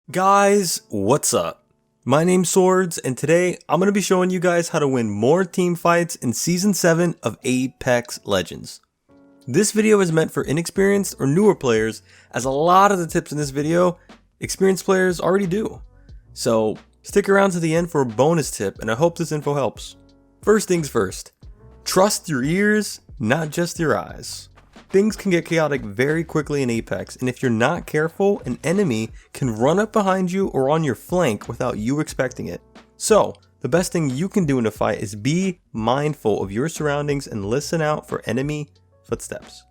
Guys, what's up? My name's Swords, and today I'm going to be showing you guys how to win more team fights in Season 7 of Apex Legends. This video is meant for inexperienced or newer players, as a lot of the tips in this video, experienced players already do. So, stick around to the end for a bonus tip, and I hope this info helps. First things first, trust your ears, not just your eyes. Things can get chaotic very quickly in Apex, and if you're not careful, an enemy can run up behind you or on your flank without you expecting it. So, the best thing you can do in a fight is be mindful of your surroundings and listen out for enemy footsteps.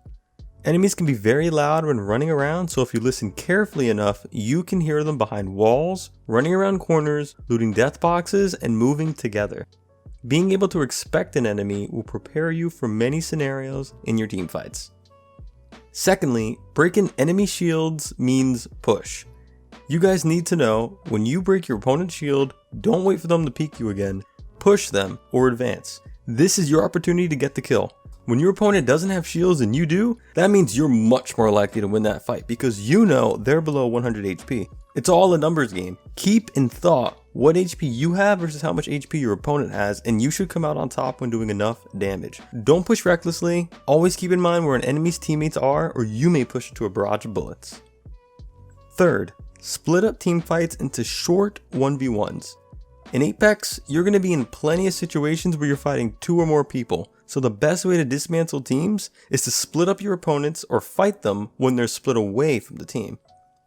Enemies can be very loud when running around, so if you listen carefully enough, you can hear them behind walls, running around corners, looting death boxes, and moving together. Being able to expect an enemy will prepare you for many scenarios in your team fights. Secondly, breaking enemy shields means push. You guys need to know, when you break your opponent's shield, don't wait for them to peek you again, push them or advance. This is your opportunity to get the kill. When your opponent doesn't have shields and you do, that means you're much more likely to win that fight because you know they're below 100 HP. It's all a numbers game. Keep in thought what HP you have versus how much HP your opponent has, and you should come out on top when doing enough damage. Don't push recklessly. Always keep in mind where an enemy's teammates are, or you may push into a barrage of bullets. Third, split up team fights into short 1v1s. In Apex, you're going to be in plenty of situations where you're fighting 2 or more people, so the best way to dismantle teams is to split up your opponents or fight them when they're split away from the team.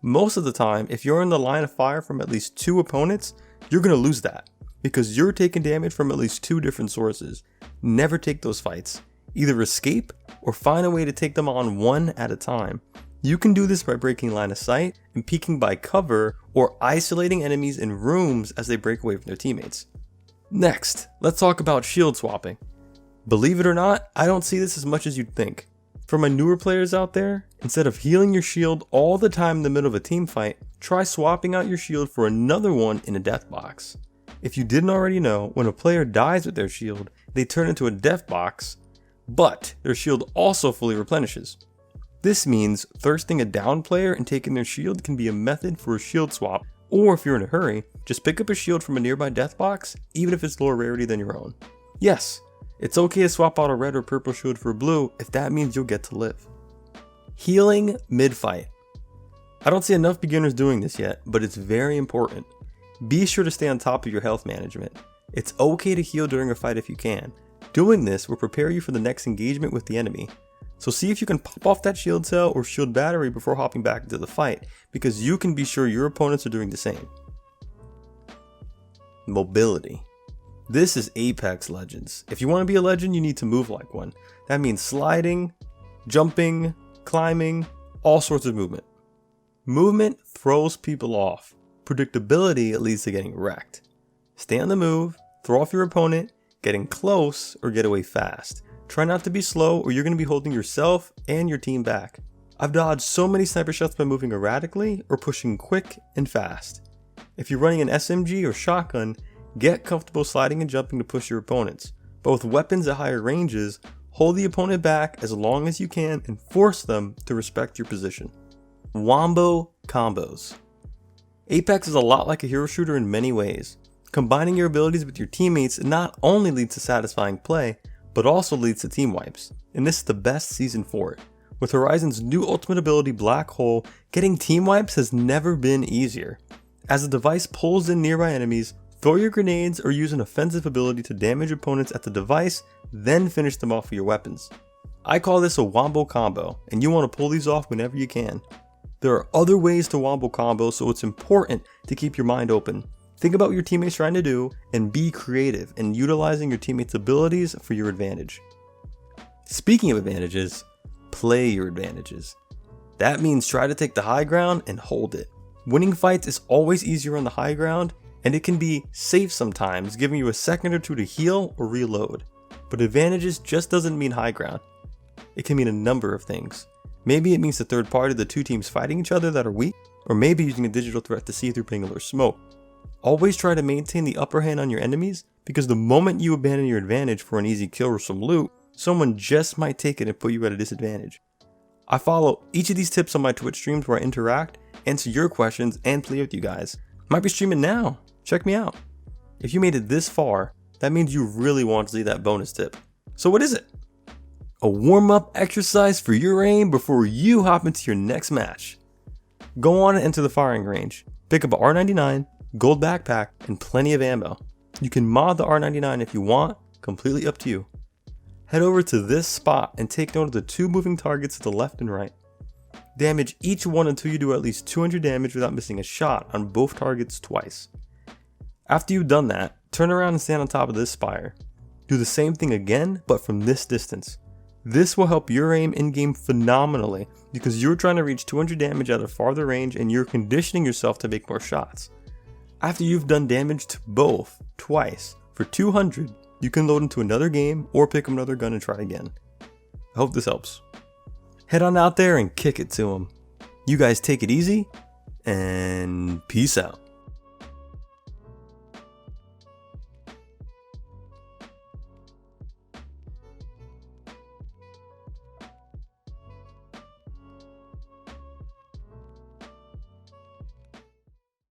Most of the time, if you're in the line of fire from at least 2 opponents, you're going to lose that because you're taking damage from at least 2 different sources. Never take those fights. Either escape or find a way to take them on one at a time. You can do this by breaking line of sight and peeking by cover or isolating enemies in rooms as they break away from their teammates. Next, let's talk about shield swapping. Believe it or not, I don't see this as much as you'd think. For my newer players out there, instead of healing your shield all the time in the middle of a team fight, try swapping out your shield for another one in a death box. If you didn't already know, when a player dies with their shield, they turn into a death box, but their shield also fully replenishes. This means thirsting a down player and taking their shield can be a method for a shield swap, or if you're in a hurry, just pick up a shield from a nearby death box, even if it's lower rarity than your own. Yes, it's okay to swap out a red or purple shield for a blue if that means you'll get to live. Healing mid-fight. I don't see enough beginners doing this yet, but it's very important. Be sure to stay on top of your health management. It's okay to heal during a fight if you can. Doing this will prepare you for the next engagement with the enemy. So see if you can pop off that shield cell or shield battery before hopping back into the fight, because you can be sure your opponents are doing the same. Mobility. This is Apex Legends. If you want to be a legend, you need to move like one. That means sliding, jumping, climbing, all sorts of movement. Movement throws people off. Predictability leads to getting wrecked. Stay on the move, throw off your opponent, getting close, or get away fast. Try not to be slow or you're going to be holding yourself and your team back. I've dodged so many sniper shots by moving erratically or pushing quick and fast. If you're running an SMG or shotgun, get comfortable sliding and jumping to push your opponents. Both weapons at higher ranges, hold the opponent back as long as you can and force them to respect your position. Wombo combos. Apex is a lot like a hero shooter in many ways. Combining your abilities with your teammates not only leads to satisfying play, but also leads to team wipes, and this is the best season for it. With Horizon's new ultimate ability Black Hole, getting team wipes has never been easier. As the device pulls in nearby enemies, throw your grenades or use an offensive ability to damage opponents at the device, then finish them off with your weapons. I call this a Wombo combo, and you want to pull these off whenever you can. There are other ways to Wombo combo, so it's important to keep your mind open. Think about what your teammates trying to do, and be creative in utilizing your teammates' abilities for your advantage. Speaking of advantages, play your advantages. That means try to take the high ground and hold it. Winning fights is always easier on the high ground, and it can be safe sometimes, giving you a second or two to heal or reload. But advantages just doesn't mean high ground. It can mean a number of things. Maybe it means the third party of the 2 teams fighting each other that are weak, or maybe using a digital threat to see through ping or smoke. Always try to maintain the upper hand on your enemies, because the moment you abandon your advantage for an easy kill or some loot, someone just might take it and put you at a disadvantage. I follow each of these tips on my Twitch streams where I interact, answer your questions, and play with you guys. Might be streaming now. Check me out. If you made it this far, that means you really want to see that bonus tip. So what is it? A warm-up exercise for your aim before you hop into your next match. Go on and enter the firing range. Pick up a R99, gold backpack, and plenty of ammo. You can mod the R99 if you want, completely up to you. Head over to this spot and take note of the 2 moving targets to the left and right. Damage each one until you do at least 200 damage without missing a shot on both targets twice. After you've done that, turn around and stand on top of this spire. Do the same thing again, but from this distance. This will help your aim in-game phenomenally because you're trying to reach 200 damage at a farther range and you're conditioning yourself to make more shots. After you've done damage to both twice for 200, you can load into another game or pick up another gun and try again. I hope this helps. Head on out there and kick it to them. You guys take it easy and peace out.